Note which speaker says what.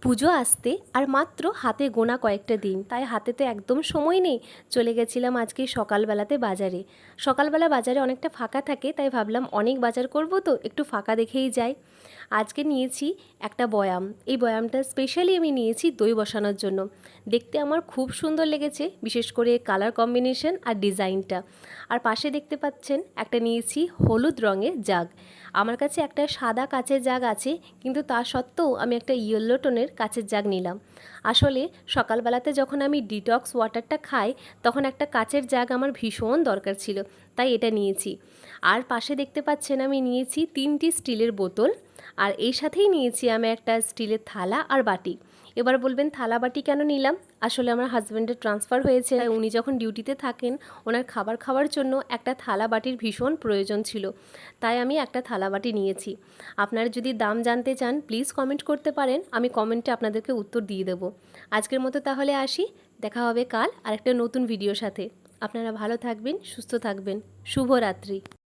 Speaker 1: পুজো আসতে আর মাত্র হাতে গোনা কয়েকটা দিন, তাই হাতে তো একদম সময় নেই। চলে গেছিলাম আজকে সকালবেলাতে বাজারে। সকালবেলা বাজারে অনেকটা ফাঁকা থাকে, তাই ভাবলাম অনেক বাজার করব তো একটু ফাঁকা দেখেই যাই। আজকে নিয়েছি একটা বয়াম। এই বয়ামটা স্পেশালি আমি নিয়েছি দই বসানোর জন্য। দেখতে আমার খুব সুন্দর লেগেছে, বিশেষ করে কালার কম্বিনেশন আর ডিজাইনটা। আর পাশে দেখতে পাচ্ছেন একটা নিয়েছি হলুদ রঙের জাগ। আমার কাছে একটা সাদা কাচের জাগ আছে, কিন্তু তা সত্ত্বেও আমি একটা ইয়েলো টোনের কাচের জাগ নিলাম। আসলে সকালবেলাতে যখন আমি ডিটক্স ওয়াটারটা খাই, তখন একটা কাচের জাগ আমার ভীষণ দরকার ছিল, তাই এটা নিয়েছি। আর পাশে দেখতে পাচ্ছেন আমি নিয়েছি 3টি স্টিলের বোতল, আর এই সাথেই নিয়েছি আমি একটা স্টিলের থালা আর বাটি। এবার বলবেন থালা বাটি কেন নিলাম? আসলে আমার হাজব্যান্ডের ট্রান্সফার হয়েছে, তাই উনি যখন ডিউটিতে থাকেন ওনার খাবার খাওয়ার জন্য একটা থালা বাটির ভীষণ প্রয়োজন ছিল, তাই আমি একটা থালা বাটি নিয়েছি। আপনারা যদি দাম জানতে চান প্লিজ কমেন্ট করতে পারেন, আমি কমেন্টে আপনাদেরকে উত্তর দিয়ে দেবো। আজকের মতো তাহলে আসি, দেখা হবে কাল আর একটা নতুন ভিডিওর সাথে। আপনারা ভালো থাকবেন, সুস্থ থাকবেন। শুভরাত্রি।